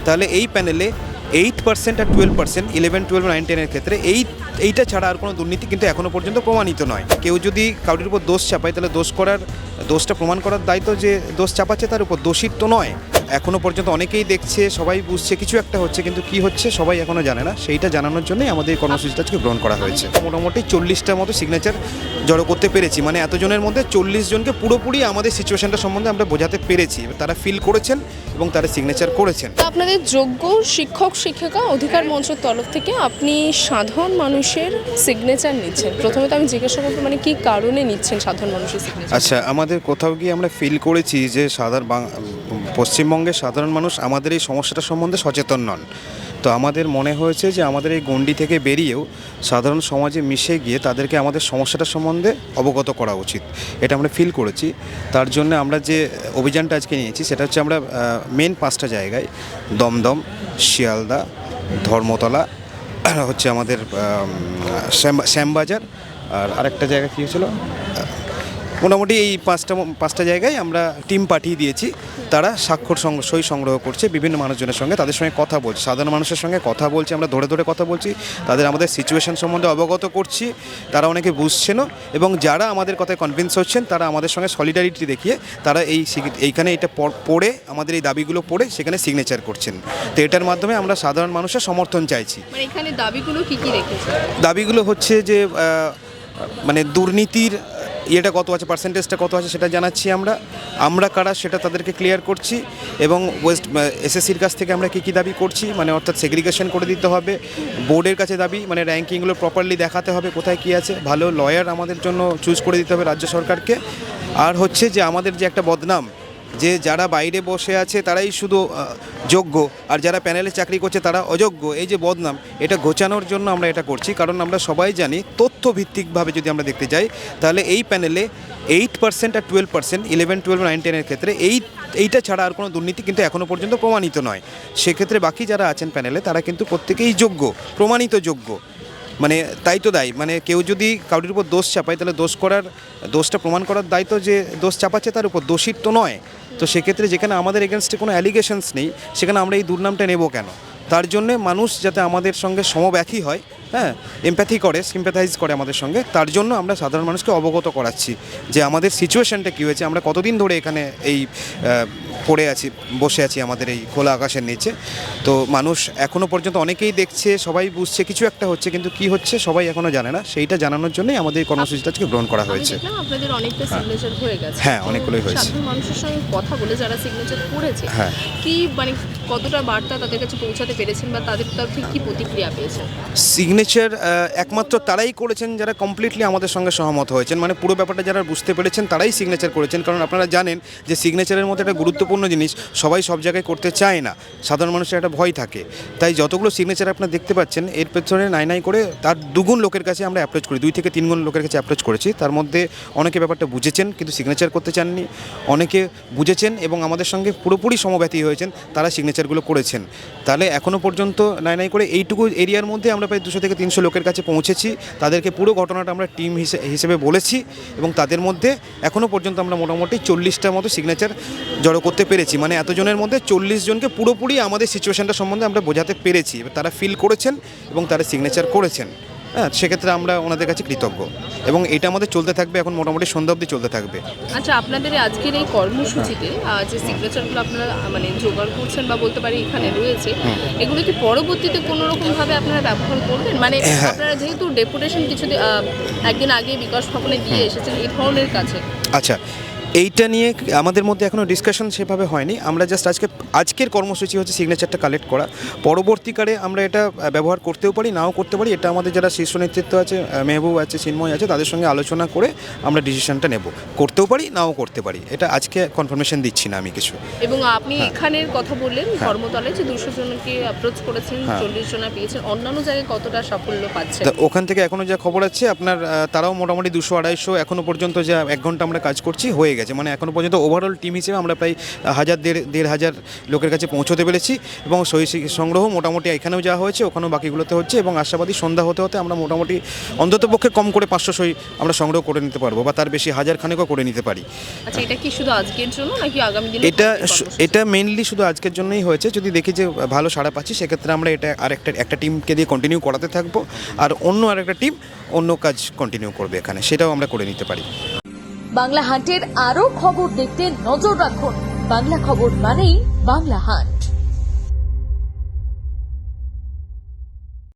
তাহলে এই প্যানেলে 8% আর 12%, 11, 12, 9, 10-এর ক্ষেত্রে এইটা ছাড়া আর কোনো দুর্নীতি কিন্তু এখনও পর্যন্ত প্রমাণিত নয়। কেউ যদি কারোর উপর দোষ চাপায় তাহলে দোষটা প্রমাণ করার দায়িত্ব যে দোষ চাপাচ্ছে তার উপর, দোষীর তো নয়। এখনও পর্যন্ত অনেকেই দেখছে, সবাই বুঝছে কিছু একটা হচ্ছে, কিন্তু কি হচ্ছে সবাই এখনও জানে না। সেইটা জানানোর জন্যই আমাদের এই কর্মসূচিটা আজকে গ্রহণ করা হয়েছে। মোটামুটি 40টার মতো সিগনেচার জড়ো করতে পেরেছি, মানে এতজনের মধ্যে 40 জনকে পুরোপুরি আমাদের সিচুয়েশনটা সম্বন্ধে আমরা বোঝাতে পেরেছি। তারা ফিল করেছেন এবং তারা সিগনেচার করেছেন। আপনাদের যোগ্য শিক্ষক শিক্ষিকা অধিকার মঞ্চের তরফ থেকে আপনি সাধারণ মানুষের সিগনেচার নিচ্ছেন। প্রথমে তো আমি জিজ্ঞাসা করবো, মানে কি কারণে নিচ্ছেন সাধারণ মানুষের সিগনেচার? আচ্ছা, আমাদের কোথাও গিয়ে আমরা ফিল করেছি যে পশ্চিমবঙ্গের সাধারণ মানুষ আমাদের এই সমস্যাটা সম্বন্ধে সচেতন নন। তো আমাদের মনে হয়েছে যে আমাদের এই গণ্ডি থেকে বেরিয়েও সাধারণ সমাজে মিশে গিয়ে তাদেরকে আমাদের সমস্যাটা সম্বন্ধে অবগত করা উচিত, এটা আমরা ফিল করেছি। তার জন্য আমরা যে অভিযানটা আজকে নিয়েছি সেটা হচ্ছে আমরা মেন 5টা জায়গায়, দমদম, শিয়ালদা, ধর্মতলা, হচ্ছে আমাদের শ্যামবাজার, আর আরেকটা জায়গা কী হয়েছিল, মোটামুটি এই পাঁচটা জায়গায় আমরা টিম পাঠিয়ে দিয়েছি। তারা সই সংগ্রহ করছে, বিভিন্ন মানুষজনের সঙ্গে তাদের সঙ্গে কথা বলছে, সাধারণ মানুষের সঙ্গে কথা বলছি, আমরা ধরে ধরে কথা বলছি, তাদের আমাদের সিচুয়েশন সম্বন্ধে অবগত করছি। তারা অনেকে বুঝছেনও, এবং যারা আমাদের কথায় কনভিন্স হচ্ছেন তারা আমাদের সঙ্গে সলিডারিটি দেখিয়ে তারা এইখানে এটা পড়ে, আমাদের এই দাবিগুলো পড়ে সেখানে সিগনেচার করছেন। তো এটার মাধ্যমে আমরা সাধারণ মানুষের সমর্থন চাইছি। মানে এখানে দাবিগুলো কি কি রেখেছে? দাবিগুলো হচ্ছে যে মানে দুর্নীতির কত আছে, পার্সেন্টেজটা কত আছে সেটা জানাচ্ছি আমরা কারা সেটা তাদেরকে ক্লিয়ার করছি, এবং এসএসসির কাছ থেকে আমরা কী দাবি করছি, মানে অর্থাৎ সেগ্রিগেশন করে দিতে হবে। বোর্ডের কাছে দাবি, মানে র্যাঙ্কিংগুলো প্রপারলি দেখাতে হবে কোথায় কী আছে, ভালো লয়ার আমাদের জন্য চুজ করে দিতে হবে রাজ্য সরকারকে। আর হচ্ছে যে আমাদের যে একটা বদনাম, যে যারা বাইরে বসে আছে তারাই শুধু যোগ্য আর যারা প্যানেলে চাকরি করছে তারা অযোগ্য, এই যে বদনাম, এটা ঘোচানোর জন্য আমরা এটা করছি। কারণ আমরা সবাই জানি, তথ্যভিত্তিকভাবে যদি আমরা দেখতে যাই তাহলে এই প্যানেলে 8% আর 12%, 11, 12, 9, 10-এর ক্ষেত্রে এইটা ছাড়া আর কোনো দুর্নীতি কিন্তু এখনও পর্যন্ত প্রমাণিত নয়। সেক্ষেত্রে বাকি যারা আছেন প্যানেলে তারা কিন্তু প্রত্যেকেই যোগ্য, প্রমাণিত যোগ্য। মানে তাই তো দায়ী, মানে কেউ যদি কারোর উপর দোষ চাপায় তাহলে দোষটা প্রমাণ করার দায়িত্ব যে দোষ চাপাচ্ছে তার উপর, দোষীর তো নয়। তো সেক্ষেত্রে যেখানে আমাদের এগেনস্টে কোনো অ্যালিগেশনস নেই সেখানে আমরা এই দুর্নামটা নেব কেন? তার জন্যে মানুষ যাতে আমাদের সঙ্গে সমব্যথী হয়, হ্যাঁ, এমপ্যাথি করে, সিম্প্যাথাইজ করে আমাদের সঙ্গে, তার জন্য আমরা সাধারণ মানুষকে অবগত করাচ্ছি যে আমাদের সিচুয়েশনটা কী হয়েছে, আমরা কতদিন ধরে এখানে এই বসে আছি আমাদের এই খোলা আকাশের নিচে। তো মানুষ এখনও পর্যন্ত অনেকেই দেখছে, সবাই বুঝছে কিছু একটা হচ্ছে, কিন্তু কি হচ্ছে সবাই এখনও জানে না। সেইটা জানানোর জন্যই আমাদের এই কর্মসূচিটা আজকে গ্রহণ করা হয়েছে। আপনাদের অনেকটা সিগনেচার হয়ে গেছে। হ্যাঁ, অনেকগুলোই হয়েছে। সাধারণ মানুষের সঙ্গে কথা বলে যারা সিগনেচার করেছে, হ্যাঁ, কি মানে কতটা বার্তা তাদের কাছে পৌঁছাতে পেরেছেন বা তাদের তরফ থেকে কী প্রতিক্রিয়া পেয়েছেন? সিগনেচার একমাত্র তারাই করেছেন যারা কমপ্লিটলি আমাদের সঙ্গে সহমত হয়েছেন, মানে পুরো ব্যাপারটা যারা বুঝতে পেরেছেন তারাই সিগনেচার করেছেন। কারণ আপনারা জানেন যে সিগনেচারের মধ্যে একটা গুরুত্বপূর্ণ জিনিস, সবাই সব জায়গায় করতে চায় না, সাধারণ মানুষের একটা ভয় থাকে। তাই যতগুলো সিগনেচার আপনারা দেখতে পাচ্ছেন এর পেছনে নাই করে তার দুগুণ লোকের কাছে আমরা অ্যাপ্রোচ করি, 2 থেকে 3 গুণ লোকের কাছে অ্যাপ্রোচ করেছি। তার মধ্যে অনেকে ব্যাপারটা বুঝেছেন কিন্তু সিগনেচার করতে চাননি, অনেকে বুঝেছেন এবং আমাদের সঙ্গে পুরোপুরি সমব্যথী হয়েছেন, তারা সিগনেচারগুলো করেছেন। তাহলে এখনও পর্যন্ত নাই করে এইটুকু এরিয়ার মধ্যে আমরা প্রায় 200 থেকে 300 লোকের কাছে পৌঁছেছি। তাদেরকে পুরো ঘটনাটা আমরা টিম হিসেবে বলেছি, এবং তাদের মধ্যে এখনও পর্যন্ত আমরা মোটামুটি 40টার মতো সিগনেচার জড়ো করতে পেরেছি, মানে এতজনের মধ্যে 40 জনকে পুরোপুরি আমাদের সিচুয়েশনটা সম্বন্ধে আমরা বোঝাতে পেরেছি। তারা ফিল করেছেন এবং তারা সিগনেচার করেছেন। হ্যাঁ, সেক্ষেত্রে আমরা ওনাদের কাছে কৃতজ্ঞ, এবং এটা আমাদের চলতে থাকবে, এখন মোটামুটি সন্ধ্যা অবধি চলতে থাকবে। আচ্ছা, আপনাদের আজকের এই কর্মসূচিতে যে সিগনেচারগুলো আপনারা মানে জোগাড় করছেন বা বলতে পারি এখানে রয়েছে, এগুলো কি পরবর্তীতে কোনো রকমভাবে আপনারা ব্যবহার করবেন? মানে আপনারা যেহেতু ডেপুটেশন একদিন আগে বিকাশ ভবনে দিয়ে এসেছেন এই ধরনের কাছে। আচ্ছা, এইটা নিয়ে আমাদের মধ্যে এখনও ডিসকাশন সেভাবে হয়নি। আমরা জাস্ট আজকের কর্মসূচি হচ্ছে সিগনেচারটা কালেক্ট করা। পরবর্তীকালে আমরা এটা ব্যবহার করতেও পারি, নাও করতে পারি। এটা আমাদের যারা শীর্ষ নেতৃত্ব আছে, মেহবুব আছে, চিন্ময় আছে, তাদের সঙ্গে আলোচনা করে আমরা ডিসিশনটা নেব। করতেও পারি, নাও করতে পারি, এটা আজকে কনফার্মেশন দিচ্ছি না আমি কিছু। এবং আপনি এখানের কথা বললেন ধর্মতলায় যে 200 জনকে অ্যাপ্রোচ করেছেন, 40 জন পেয়েছেন, অন্যান্য জায়গায় কতটা সাফল্য পাচ্ছেন? ওখান থেকে এখনও যা খবর আছে আপনার, তারাও মোটামুটি 200-250 এখনও পর্যন্ত যা 1 ঘন্টা আমরা কাজ করছি হয়ে গেছে। গেছে, মানে এখনও পর্যন্ত ওভারঅল টিম হিসেবে আমরা প্রায় 1,000-1,500 লোকের কাছে পৌঁছতে পেরেছি এবং সই সংগ্রহ মোটামুটি এখানেও যা হয়েছে ওখানেও বাকিগুলোতে হচ্ছে এবং আশাবাদী সন্ধ্যা হতে হতে আমরা মোটামুটি অন্ততপক্ষে কম করে 500 সই আমরা সংগ্রহ করে নিতে পারবো বা তার বেশি 1000 খানেকও করে নিতে পারি। আচ্ছা, এটা কি শুধু আজকের জন্য নাকি আগামী দিনে এটা মেইনলি শুধু আজকের জন্যই হয়েছে। যদি দেখি যে ভালো সাড়া পাচ্ছি সেক্ষেত্রে আমরা এটা একটা টিমকে দিয়ে কন্টিনিউ করাতে থাকবো, আর অন্য আরেকটা টিম অন্য কাজ কন্টিনিউ করবে এখানে, সেটাও আমরা করে নিতে পারি। বাংলা হান্টের আরও খবর দেখতে নজর রাখুন। বাংলা খবর মানেই বাংলা হান্ট।